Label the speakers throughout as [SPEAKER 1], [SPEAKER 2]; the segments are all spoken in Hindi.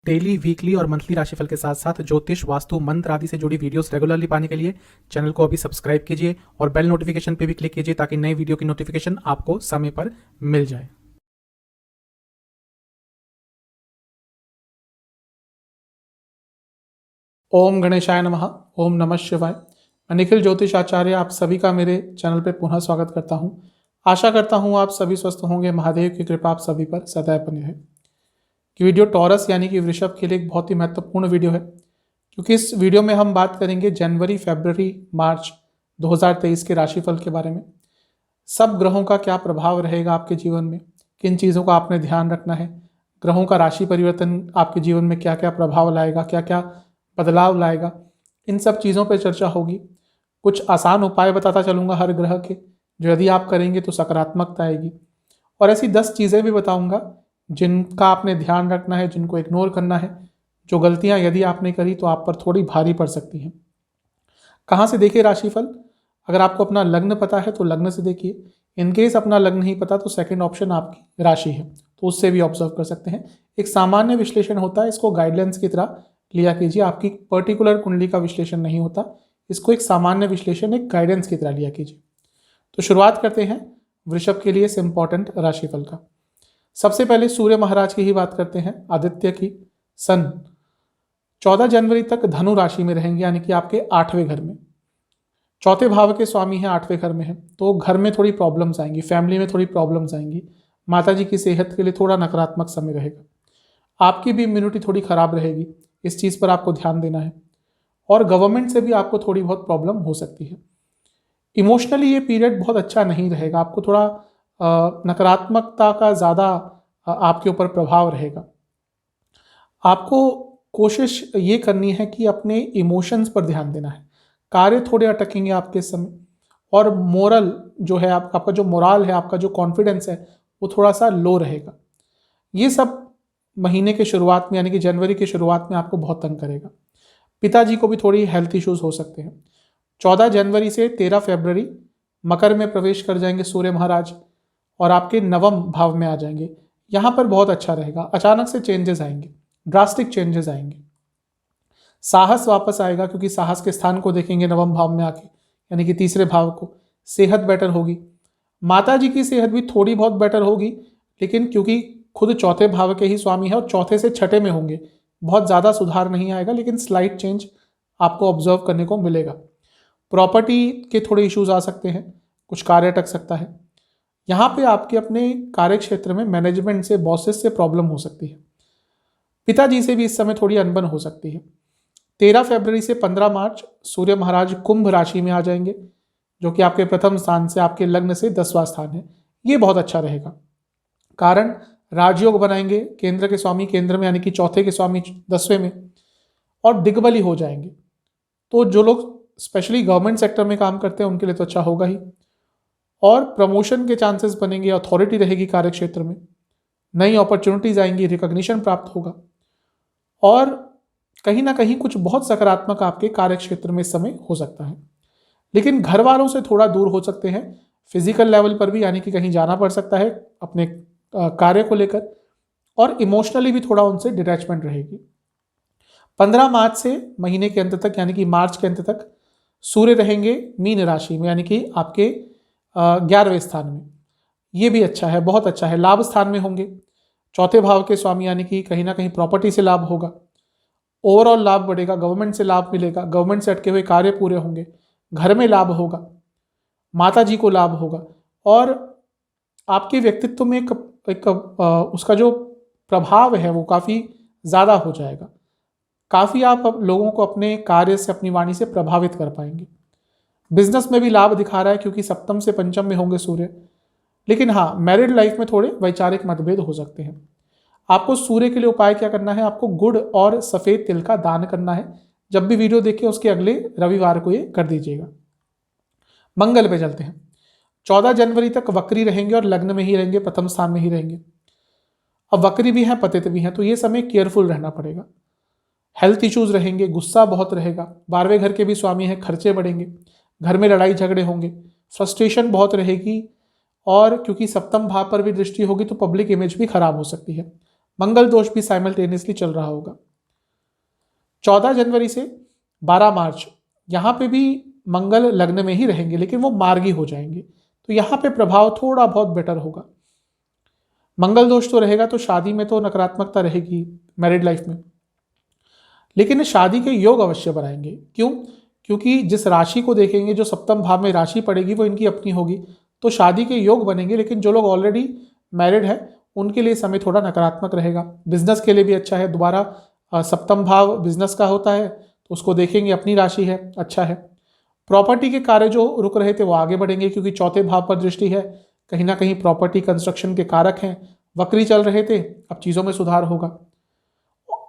[SPEAKER 1] डेली, वीकली और मंथली राशिफल के साथ साथ ज्योतिष, वास्तु, मंत्र आदि से जुड़ी वीडियोस रेगुलरली पाने के लिए चैनल को अभी सब्सक्राइब कीजिए और बेल नोटिफिकेशन पे भी क्लिक कीजिए ताकि नई वीडियो की नोटिफिकेशन आपको समय पर मिल जाए। ओम गणेशाय नमः। ओम नमः शिवाय। मैं निखिल ज्योतिष आचार्य आप सभी का मेरे चैनल पे पुनः स्वागत करता हूं। आशा करता हूं आप सभी स्वस्थ होंगे। महादेव की कृपा आप सभी पर सदैव बनी रहे। कि वीडियो टॉरस यानी कि वृषभ के लिए एक बहुत ही महत्वपूर्ण वीडियो है, क्योंकि इस वीडियो में हम बात करेंगे जनवरी, फरवरी, मार्च 2023 के राशिफल के बारे में। सब ग्रहों का क्या प्रभाव रहेगा आपके जीवन में, किन चीज़ों का आपने ध्यान रखना है, ग्रहों का राशि परिवर्तन आपके जीवन में क्या क्या प्रभाव लाएगा, क्या क्या बदलाव लाएगा, इन सब चीज़ों पर चर्चा होगी। कुछ आसान उपाय बताता चलूँगा हर ग्रह के, जो यदि आप करेंगे तो सकारात्मकता आएगी। और ऐसी 10 चीज़ें भी बताऊँगा जिनका आपने ध्यान रखना है, जिनको इग्नोर करना है, जो गलतियाँ यदि आपने करी तो आप पर थोड़ी भारी पड़ सकती हैं। कहाँ से देखिए राशिफल? अगर आपको अपना लग्न पता है तो लग्न से देखिए। इनकेस अपना लग्न नहीं पता तो सेकंड ऑप्शन आपकी राशि है, तो उससे भी ऑब्जर्व कर सकते हैं। एक सामान्य विश्लेषण होता है, इसको गाइडलाइंस की तरह लिया कीजिए। आपकी पर्टिकुलर कुंडली का विश्लेषण नहीं होता, इसको एक सामान्य विश्लेषण, एक गाइडेंस की तरह लिया कीजिए। तो शुरुआत करते हैं वृषभ के लिए इस इंपॉर्टेंट राशिफल का। सबसे पहले सूर्य महाराज की ही बात करते हैं, आदित्य की। सन 14 जनवरी तक धनु राशि में रहेंगे, यानी कि आपके 8वें घर में। चौथे भाव के स्वामी हैं, 8वें घर में है, तो घर में थोड़ी प्रॉब्लम्स आएंगी, फैमिली में थोड़ी प्रॉब्लम्स आएंगी। माता जी की सेहत के लिए थोड़ा नकारात्मक समय रहेगा। आपकी भी इम्यूनिटी थोड़ी खराब रहेगी, इस चीज़ पर आपको ध्यान देना है। और गवर्नमेंट से भी आपको थोड़ी बहुत प्रॉब्लम हो सकती है। इमोशनली ये पीरियड बहुत अच्छा नहीं रहेगा, आपको थोड़ा नकारात्मकता का ज़्यादा आपके ऊपर प्रभाव रहेगा। आपको कोशिश ये करनी है कि अपने इमोशंस पर ध्यान देना है। कार्य थोड़े अटकेंगे आपके समय, और मोरल जो है आपका जो मोराल है, आपका जो कॉन्फिडेंस है, वो थोड़ा सा लो रहेगा। ये सब महीने के शुरुआत में, यानी कि जनवरी की शुरुआत में आपको बहुत तंग करेगा। पिताजी को भी थोड़ी हेल्थ इश्यूज हो सकते हैं। 14 जनवरी से 13 फरवरी मकर में प्रवेश कर जाएंगे सूर्य महाराज, और आपके 9वें भाव में आ जाएंगे। यहाँ पर बहुत अच्छा रहेगा। अचानक से चेंजेस आएंगे, ड्रास्टिक चेंजेस आएंगे। साहस वापस आएगा, क्योंकि साहस के स्थान को देखेंगे 9वें भाव में आके, यानी कि तीसरे भाव को। सेहत बेटर होगी। माता जी की सेहत भी थोड़ी बहुत बेटर होगी, लेकिन क्योंकि खुद चौथे भाव के ही स्वामी है और चौथे से छठे में होंगे, बहुत ज़्यादा सुधार नहीं आएगा, लेकिन स्लाइट चेंज आपको ऑब्जर्व करने को मिलेगा। प्रॉपर्टी के थोड़े इश्यूज आ सकते हैं, कुछ कार्य अटक सकता है। यहाँ पे आपके अपने कार्य क्षेत्र में मैनेजमेंट से, बॉसेस से प्रॉब्लम हो सकती है। पिताजी से भी इस समय थोड़ी अनबन हो सकती है। 13 फरवरी से 15 मार्च सूर्य महाराज कुंभ राशि में आ जाएंगे, जो कि आपके प्रथम स्थान से, आपके लग्न से 10वां स्थान है। ये बहुत अच्छा रहेगा। कारण राजयोग बनाएंगे, केंद्र के स्वामी केंद्र में, यानी कि चौथे के स्वामी 10वें में, और दिग्बली हो जाएंगे। तो जो लोग स्पेशली गवर्नमेंट सेक्टर में काम करते हैं उनके लिए तो अच्छा होगा ही। और प्रमोशन के चांसेस बनेंगे, अथॉरिटी रहेगी कार्य क्षेत्र में, नई अपॉर्चुनिटीज आएंगी, रिकॉग्निशन प्राप्त होगा। और कहीं ना कहीं कुछ बहुत सकारात्मक आपके कार्य क्षेत्र में इस समय हो सकता है। लेकिन घर वालों से थोड़ा दूर हो सकते हैं, फिजिकल लेवल पर भी, यानी कि कहीं जाना पड़ सकता है अपने कार्य को लेकर, और इमोशनली भी थोड़ा उनसे डिटैचमेंट रहेगी। 15 मार्च से महीने के अंत तक, यानी कि मार्च के अंत तक, सूर्य रहेंगे मीन राशि में, यानी कि आपके 11वें स्थान में। ये भी अच्छा है, बहुत अच्छा है। लाभ स्थान में होंगे, चौथे भाव के स्वामी, यानी कि कहीं ना कहीं प्रॉपर्टी से लाभ होगा, ओवरऑल लाभ बढ़ेगा, गवर्नमेंट से लाभ मिलेगा, गवर्नमेंट से अटके हुए कार्य पूरे होंगे, घर में लाभ होगा, माता जी को लाभ होगा। और आपके व्यक्तित्व में एक उसका जो प्रभाव है वो काफ़ी ज़्यादा हो जाएगा। काफ़ी आप लोगों को अपने कार्य से, अपनी वाणी से प्रभावित कर पाएंगे। बिजनेस में भी लाभ दिखा रहा है, क्योंकि सप्तम से पंचम में होंगे सूर्य। लेकिन हाँ, मैरिड लाइफ में थोड़े वैचारिक मतभेद हो सकते हैं। आपको सूर्य के लिए उपाय क्या करना है? आपको गुड़ और सफ़ेद तिल का दान करना है। जब भी वीडियो देखें उसके अगले रविवार को ये कर दीजिएगा। मंगल पे चलते हैं। 14 जनवरी तक वक्री रहेंगे और लग्न में ही रहेंगे, प्रथम स्थान में ही रहेंगे। अब वक्री भी हैं, पतित भी हैं, तो ये समय केयरफुल रहना पड़ेगा। हेल्थ इश्यूज रहेंगे, गुस्सा बहुत रहेगा। 12वें घर के भी स्वामी हैं, खर्चे बढ़ेंगे, घर में लड़ाई झगड़े होंगे, फ्रस्ट्रेशन बहुत रहेगी। और क्योंकि सप्तम भाव पर भी दृष्टि होगी तो पब्लिक इमेज भी खराब हो सकती है। मंगल दोष भी साइमल्टेनियसली चल रहा होगा। 14 जनवरी से 12 मार्च यहाँ पे भी मंगल लग्न में ही रहेंगे, लेकिन वो मार्गी हो जाएंगे, तो यहाँ पे प्रभाव थोड़ा बहुत बेटर होगा। मंगल दोष तो रहेगा, तो शादी में तो नकारात्मकता रहेगी मैरिड लाइफ में, लेकिन शादी के योग अवश्य बनाएंगे। क्यों? क्योंकि जिस राशि को देखेंगे, जो सप्तम भाव में राशि पड़ेगी वो इनकी अपनी होगी, तो शादी के योग बनेंगे। लेकिन जो लोग ऑलरेडी मैरिड है उनके लिए समय थोड़ा नकारात्मक रहेगा। बिजनेस के लिए भी अच्छा है, दोबारा सप्तम भाव बिजनेस का होता है, तो उसको देखेंगे, अपनी राशि है, अच्छा है। प्रॉपर्टी के कार्य जो रुक रहे थे वो आगे बढ़ेंगे, क्योंकि चौथे भाव पर दृष्टि है, कहीं ना कहीं प्रॉपर्टी कंस्ट्रक्शन के कारक हैं। वक्री चल रहे थे, अब चीज़ों में सुधार होगा।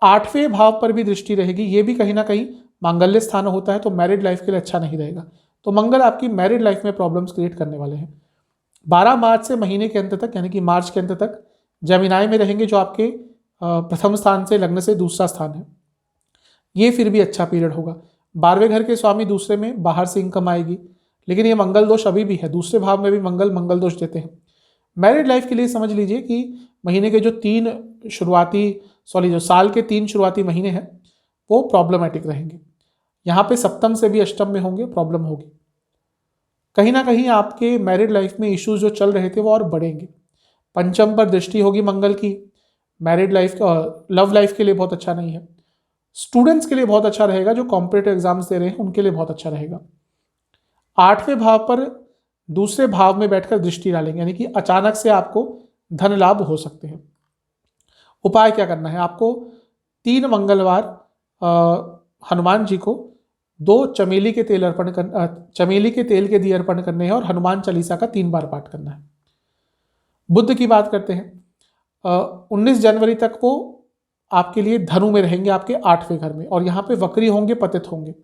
[SPEAKER 1] 8वें भाव पर भी दृष्टि रहेगी, ये भी कहीं ना कहीं मांगल्य स्थान होता है, तो मैरिड लाइफ के लिए अच्छा नहीं रहेगा। तो मंगल आपकी मैरिड लाइफ में प्रॉब्लम्स क्रिएट करने वाले हैं। 12 मार्च से महीने के अंत तक, यानी कि मार्च के अंत तक जमीनाई में रहेंगे, जो आपके प्रथम स्थान से लग्न से दूसरा स्थान है। ये फिर भी अच्छा पीरियड होगा। 12वें घर के स्वामी दूसरे में, बाहर से इनकम आएगी, लेकिन ये मंगल दोष अभी भी है, दूसरे भाव में भी मंगल दोष देते हैं। मैरिड लाइफ के लिए समझ लीजिए कि महीने के जो साल के 3 शुरुआती महीने हैं वो प्रॉब्लमेटिक रहेंगे। यहाँ पे सप्तम से भी अष्टम में होंगे, प्रॉब्लम होगी। कहीं ना कहीं आपके मैरिड लाइफ में इश्यूज जो चल रहे थे वो और बढ़ेंगे। पंचम पर दृष्टि होगी मंगल की, मैरिड लाइफ लव लाइफ के लिए बहुत अच्छा नहीं है। स्टूडेंट्स के लिए बहुत अच्छा रहेगा, जो कॉम्पिटिटिव एग्जाम्स दे रहे हैं उनके लिए बहुत अच्छा रहेगा। 8वें भाव पर दूसरे भाव में बैठकर दृष्टि डालेंगे, यानी कि अचानक से आपको धन लाभ हो सकते हैं। उपाय क्या करना है आपको? 3 मंगलवार हनुमान जी को 2 चमेली के तेल के दिए अर्पण करने हैं, और हनुमान चालीसा का 3 बार पाठ करना है। बुध की बात करते हैं, 19 जनवरी तक वो आपके लिए धनु में रहेंगे, आपके 8वें घर में, और यहाँ पे वक्री होंगे, पतित होंगे।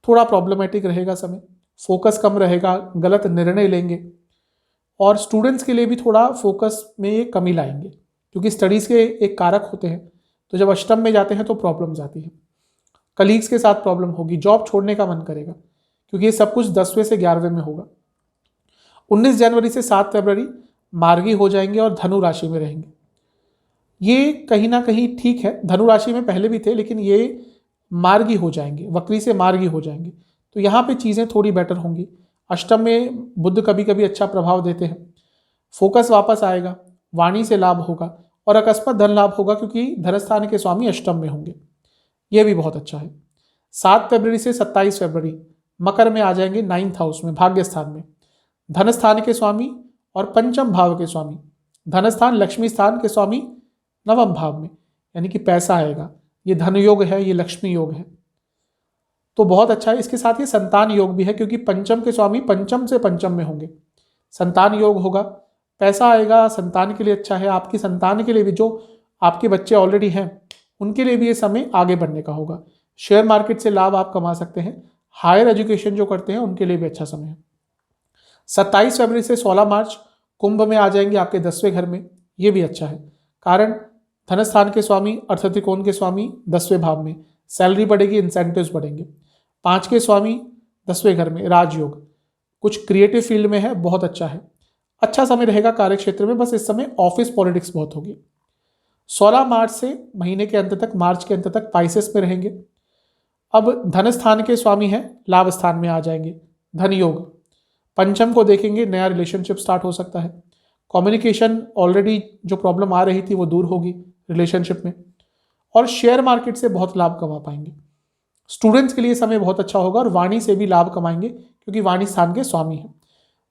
[SPEAKER 1] थोड़ा प्रॉब्लमेटिक रहेगा समय, फोकस कम रहेगा, गलत निर्णय लेंगे, और स्टूडेंट्स के लिए भी थोड़ा फोकस में ये कमी लाएंगे, क्योंकि स्टडीज़ के एक कारक होते हैं, तो जब अष्टम में जाते हैं तो प्रॉब्लम्स आती है। कलीग्स के साथ प्रॉब्लम होगी, जॉब छोड़ने का मन करेगा, क्योंकि ये सब कुछ 10वें से 11वें में होगा। 19 जनवरी से 7 फरवरी मार्गी हो जाएंगे और धनु राशि में रहेंगे। ये कहीं ना कहीं ठीक है, धनु राशि में पहले भी थे, लेकिन ये मार्गी हो जाएंगे, वक्री से मार्गी हो जाएंगे, तो यहाँ पे चीज़ें थोड़ी बेटर होंगी। अष्टम में बुध कभी कभी अच्छा प्रभाव देते हैं, फोकस वापस आएगा, वाणी से लाभ होगा, और अकस्मात धन लाभ होगा, क्योंकि धनस्थान के स्वामी अष्टम में होंगे। ये भी बहुत अच्छा है। 7 फरवरी से 27 फरवरी मकर में आ जाएंगे, 9th हाउस में, भाग्य स्थान में। धनस्थान के स्वामी और पंचम भाव के स्वामी, धनस्थान लक्ष्मी स्थान के स्वामी 9वें भाव में, यानी कि पैसा आएगा। ये धन योग है, ये लक्ष्मी योग है, तो बहुत अच्छा है। इसके साथ ये संतान योग भी है, क्योंकि पंचम के स्वामी पंचम से पंचम में होंगे। संतान योग होगा, पैसा आएगा, संतान के लिए अच्छा है। आपकी संतान के लिए भी, जो आपके बच्चे ऑलरेडी हैं उनके लिए भी ये समय आगे बढ़ने का होगा। शेयर मार्केट से लाभ आप कमा सकते हैं। हायर एजुकेशन जो करते हैं उनके लिए भी अच्छा समय है। 27 फरवरी से 16 मार्च कुंभ में आ जाएंगे, आपके 10वें घर में, ये भी अच्छा है। कारण धनस्थान के स्वामी अर्थ त्रिकोण के स्वामी 10वें भाव में, सैलरी बढ़ेगी, इंसेंटिव्स बढ़ेंगे। 5 के स्वामी 10वें घर में, राजयोग, कुछ क्रिएटिव फील्ड में है, बहुत अच्छा है। अच्छा समय रहेगा कार्य क्षेत्र में, बस इस समय ऑफिस पॉलिटिक्स बहुत होगी। 16 मार्च से महीने के अंत तक, मार्च के अंत तक पाइसेस में रहेंगे। अब धन स्थान के स्वामी हैं, लाभ स्थान में आ जाएंगे, धन योग। पंचम को देखेंगे, नया रिलेशनशिप स्टार्ट हो सकता है। कम्युनिकेशन, ऑलरेडी जो प्रॉब्लम आ रही थी वो दूर होगी रिलेशनशिप में, और शेयर मार्केट से बहुत लाभ कमा पाएंगे। स्टूडेंट्स के लिए समय बहुत अच्छा होगा, और वाणी से भी लाभ कमाएंगे, क्योंकि वाणी स्थान के स्वामी हैं।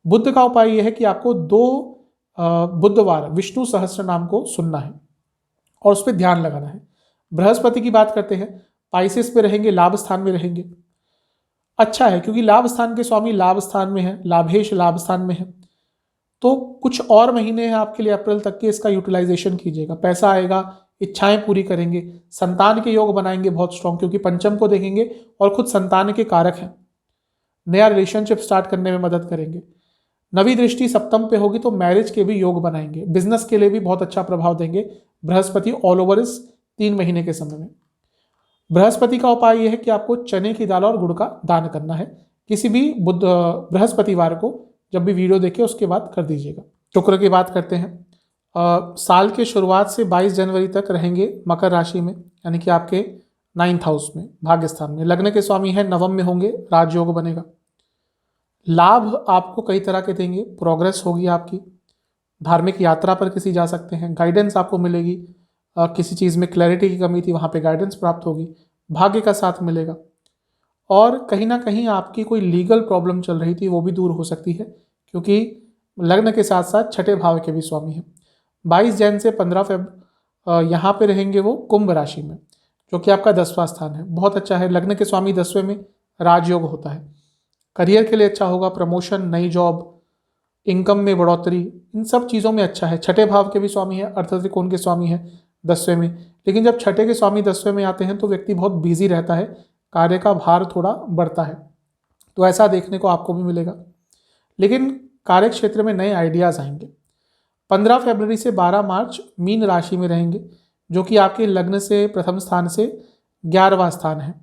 [SPEAKER 1] बुद्ध का उपाय यह है कि आपको 2 बुधवार विष्णु सहस्त्र नाम को सुनना है और उस पर ध्यान लगाना है। बृहस्पति की बात करते हैं, पाइसेस पे रहेंगे, लाभ स्थान में रहेंगे, अच्छा है, क्योंकि लाभ स्थान के स्वामी लाभ स्थान में है, लाभेश लाभ स्थान में है। तो कुछ और महीने हैं आपके लिए, अप्रैल तक के, इसका यूटिलाइजेशन कीजिएगा। पैसा आएगा, इच्छाएं पूरी करेंगे, संतान के योग बनाएंगे बहुत स्ट्रॉन्ग, क्योंकि पंचम को देखेंगे और खुद संतान के कारक हैं। नया रिलेशनशिप स्टार्ट करने में मदद करेंगे। नवी दृष्टि सप्तम पे होगी, तो मैरिज के भी योग बनाएंगे। बिजनेस के लिए भी बहुत अच्छा प्रभाव देंगे बृहस्पति ऑल ओवर इस 3 महीने के समय में। बृहस्पति का उपाय यह है कि आपको चने की दाल और गुड़ का दान करना है। किसी भी बृहस्पतिवार को जब भी वीडियो देखे उसके बाद कर दीजिएगा। शुक्र की बात करते हैं, साल के शुरुआत से 22 जनवरी तक रहेंगे मकर राशि में, यानी कि आपके 9th हाउस में, भाग्य स्थान में। लग्न के स्वामी है, नवम में होंगे, राजयोग बनेगा। लाभ आपको कई तरह के देंगे, प्रोग्रेस होगी आपकी, धार्मिक यात्रा पर किसी जा सकते हैं, गाइडेंस आपको मिलेगी, किसी चीज़ में क्लैरिटी की कमी थी वहाँ पे गाइडेंस प्राप्त होगी, भाग्य का साथ मिलेगा। और कहीं ना कहीं आपकी कोई लीगल प्रॉब्लम चल रही थी वो भी दूर हो सकती है, क्योंकि लग्न के साथ साथ छठे भाव के भी स्वामी हैं। 22 जैन से 15 फेब यहाँ पे रहेंगे वो कुंभ राशि में, जो कि आपका 10वां स्थान है, बहुत अच्छा है। लग्न के स्वामी 10वें में, राजयोग होता है, करियर के लिए अच्छा होगा, प्रमोशन, नई जॉब, इनकम में बढ़ोतरी, इन सब चीज़ों में अच्छा है। छठे भाव के भी स्वामी है, अर्थ त्रिकोण के स्वामी है 10वें में। लेकिन जब छठे के स्वामी 10वें में आते हैं तो व्यक्ति बहुत बिजी रहता है, कार्य का भार थोड़ा बढ़ता है, तो ऐसा देखने को आपको भी मिलेगा। लेकिन कार्य क्षेत्र में नए आइडियाज़ आएंगे। 15 फरवरी से 12 मार्च मीन राशि में रहेंगे, जो कि आपके लग्न से प्रथम स्थान से 11वां स्थान है।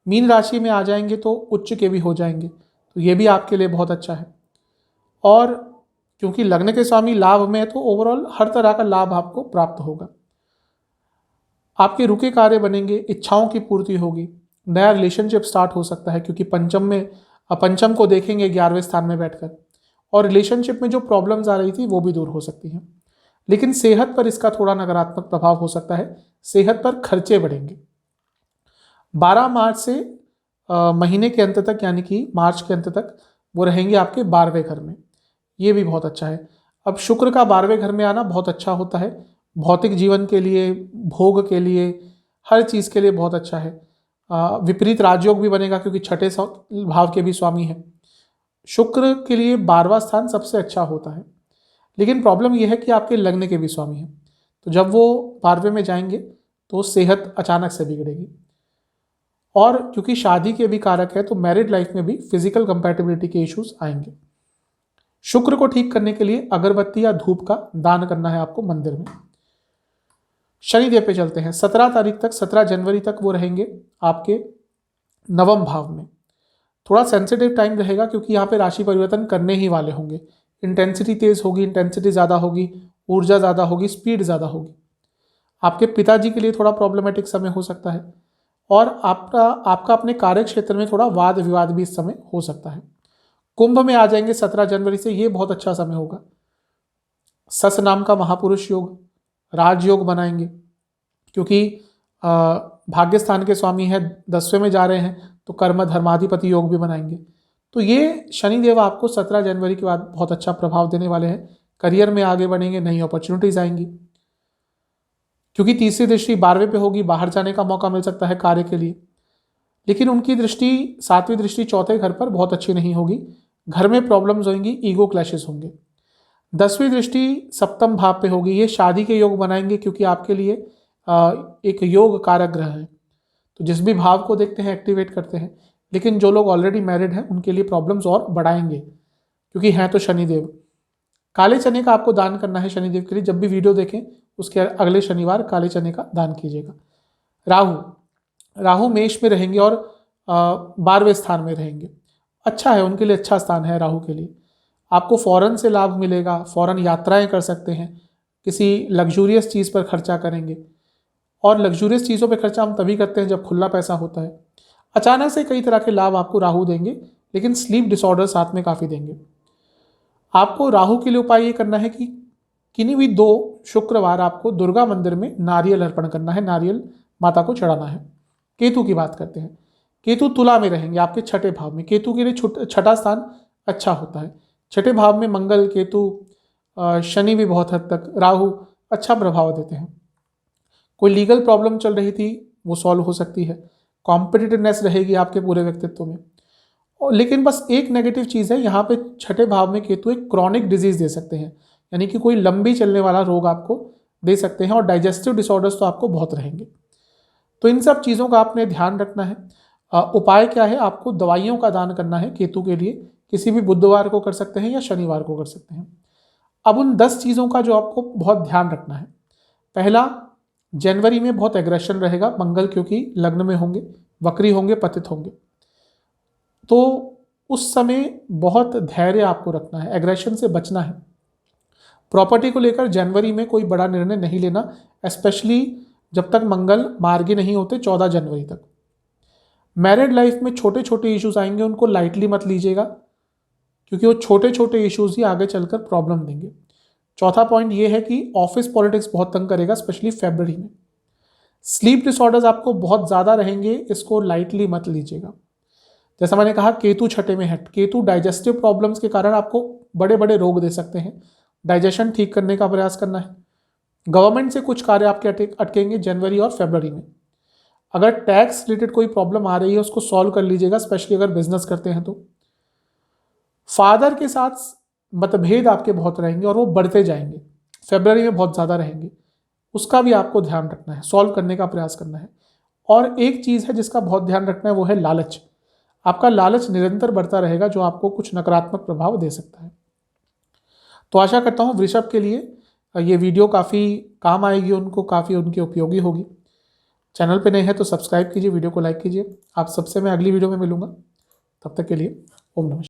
[SPEAKER 1] मीन राशि में आ जाएंगे तो उच्च के भी हो जाएंगे, तो ये भी आपके लिए बहुत अच्छा है। और क्योंकि लग्न के स्वामी लाभ में है तो ओवरऑल हर तरह का लाभ आपको प्राप्त होगा। आपके रुके कार्य बनेंगे, इच्छाओं की पूर्ति होगी, नया रिलेशनशिप स्टार्ट हो सकता है, क्योंकि पंचम को देखेंगे 11वें स्थान में बैठकर, और रिलेशनशिप में जो प्रॉब्लम्स आ रही थी वो भी दूर हो सकती हैं। लेकिन सेहत पर इसका थोड़ा नकारात्मक प्रभाव हो सकता है, सेहत पर खर्चे बढ़ेंगे। 12 मार्च से महीने के अंत तक, यानी कि मार्च के अंत तक वो रहेंगे आपके 12वें घर में, ये भी बहुत अच्छा है। अब शुक्र का 12वें घर में आना बहुत अच्छा होता है, भौतिक जीवन के लिए, भोग के लिए, हर चीज़ के लिए बहुत अच्छा है। विपरीत राजयोग भी बनेगा, क्योंकि छठे भाव के भी स्वामी हैं। शुक्र के लिए 12वां स्थान सबसे अच्छा होता है। लेकिन प्रॉब्लम यह है कि आपके लग्न के भी स्वामी हैं, तो जब वो 12वें में जाएंगे तो सेहत अचानक से बिगड़ेगी। और क्योंकि शादी के भी कारक है तो मैरिड लाइफ में भी फिजिकल कंपैटिबिलिटी के इश्यूज आएंगे। शुक्र को ठीक करने के लिए अगरबत्ती या धूप का दान करना है आपको मंदिर में। शनिदेव पे चलते हैं। 17 तारीख तक, 17 जनवरी तक वो रहेंगे आपके नवम भाव में। थोड़ा सेंसिटिव टाइम रहेगा, क्योंकि यहाँ पे राशि परिवर्तन करने ही वाले होंगे। इंटेंसिटी तेज होगी, इंटेंसिटी ज़्यादा होगी, ऊर्जा ज़्यादा होगी, स्पीड ज़्यादा होगी। आपके पिताजी के लिए थोड़ा प्रॉब्लमेटिक समय हो सकता है, और आपका अपने कार्य क्षेत्र में थोड़ा वाद विवाद भी इस समय हो सकता है। कुंभ में आ जाएंगे 17 जनवरी से, ये बहुत अच्छा समय होगा। सस नाम का महापुरुष योग, राजयोग बनाएंगे, क्योंकि भाग्य स्थान के स्वामी है, 10वें में जा रहे हैं, तो कर्म धर्माधिपति योग भी बनाएंगे। तो ये शनिदेव आपको 17 जनवरी के बाद बहुत अच्छा प्रभाव देने वाले हैं। करियर में आगे बढ़ेंगे, नई अपॉर्चुनिटीज आएंगी, क्योंकि तीसरी दृष्टि 12वें पे होगी, बाहर जाने का मौका मिल सकता है कार्य के लिए। लेकिन उनकी दृष्टि 7वीं दृष्टि चौथे घर पर बहुत अच्छी नहीं होगी, घर में प्रॉब्लम्स होंगी, ईगो क्लैशेस होंगे। 10वीं दृष्टि सप्तम भाव पे होगी, ये शादी के योग बनाएंगे, क्योंकि आपके लिए एक योग कारक ग्रह है, तो जिस भी भाव को देखते हैं एक्टिवेट करते हैं। लेकिन जो लोग ऑलरेडी मैरिड हैं उनके लिए प्रॉब्लम्स और बढ़ाएंगे, क्योंकि हैं तो शनिदेव। काले चने का आपको दान करना है शनिदेव के लिए। जब भी वीडियो देखें उसके अगले शनिवार काले चने का दान कीजिएगा। राहु मेष में रहेंगे और 12वें स्थान में रहेंगे, अच्छा है, उनके लिए अच्छा स्थान है राहु के लिए। आपको फॉरेन से लाभ मिलेगा, फॉरेन यात्राएं कर सकते हैं, किसी लग्जूरियस चीज़ पर खर्चा करेंगे। और लग्जूरियस चीज़ों पे खर्चा हम तभी करते हैं जब खुला पैसा होता है। अचानक से कई तरह के लाभ आपको राहु देंगे, लेकिन स्लीप डिसऑर्डर साथ में काफ़ी देंगे। आपको राहु के लिए उपाय ये करना है कि किन्हीं भी 2 शुक्रवार आपको दुर्गा मंदिर में नारियल अर्पण करना है, नारियल माता को चढ़ाना है। केतु की बात करते हैं। केतु तुला में रहेंगे, आपके छठे भाव में। केतु के लिए छठा स्थान अच्छा होता है। छठे भाव में मंगल, केतु, शनि भी बहुत हद तक, राहु अच्छा प्रभाव देते हैं। कोई लीगल प्रॉब्लम चल रही थी वो सॉल्व हो सकती है। कॉम्पिटिटिवनेस रहेगी आपके पूरे व्यक्तित्व में। और लेकिन बस एक नेगेटिव चीज़ है, यहाँ पे छठे भाव में केतु एक क्रॉनिक डिजीज दे सकते हैं, यानी कि कोई लंबी चलने वाला रोग आपको दे सकते हैं, और डाइजेस्टिव डिसऑर्डर्स तो आपको बहुत रहेंगे। तो इन सब चीज़ों का आपने ध्यान रखना है। उपाय क्या है, आपको दवाइयों का दान करना है केतु के लिए। किसी भी बुधवार को कर सकते हैं या शनिवार को कर सकते हैं। अब उन 10 चीज़ों का जो आपको बहुत ध्यान रखना है। पहला, जनवरी में बहुत एग्रेशन रहेगा, मंगल क्योंकि लग्न में होंगे, वक्री होंगे, पतित होंगे, तो उस समय बहुत धैर्य आपको रखना है, एग्रेशन से बचना है। प्रॉपर्टी को लेकर जनवरी में कोई बड़ा निर्णय नहीं लेना, स्पेशली जब तक मंगल मार्गी नहीं होते 14 जनवरी तक। मैरिड लाइफ में छोटे छोटे इश्यूज आएंगे, उनको लाइटली मत लीजिएगा, क्योंकि वो छोटे छोटे इश्यूज ही आगे चलकर प्रॉब्लम देंगे। चौथा पॉइंट ये है कि ऑफिस पॉलिटिक्स बहुत तंग करेगा, स्पेशली फरवरी में। स्लीप डिसऑर्डर्स आपको बहुत ज़्यादा रहेंगे, इसको लाइटली मत लीजिएगा। जैसा मैंने कहा, केतु छठे में है। केतु डाइजेस्टिव प्रॉब्लम्स के कारण आपको बड़े बड़े रोग दे सकते हैं। डाइजेशन ठीक करने का प्रयास करना है। गवर्नमेंट से कुछ कार्य आपके अटकेंगे जनवरी और फरवरी में। अगर टैक्स रिलेटेड कोई प्रॉब्लम आ रही है उसको सॉल्व कर लीजिएगा, स्पेशली अगर बिजनेस करते हैं तो। फादर के साथ मतभेद आपके बहुत रहेंगे और वो बढ़ते जाएंगे, फरवरी में बहुत ज़्यादा रहेंगे, उसका भी आपको ध्यान रखना है, सॉल्व करने का प्रयास करना है। और एक चीज़ है जिसका बहुत ध्यान रखना है, वो है लालच। आपका लालच निरंतर बढ़ता रहेगा, जो आपको कुछ नकारात्मक प्रभाव दे सकता है। तो आशा करता हूँ वृषभ के लिए ये वीडियो काफ़ी काम आएगी, उनको काफ़ी उनकी उपयोगी होगी। चैनल पे नए हैं तो सब्सक्राइब कीजिए, वीडियो को लाइक कीजिए। आप सबसे मैं अगली वीडियो में मिलूंगा, तब तक के लिए ओम नमः।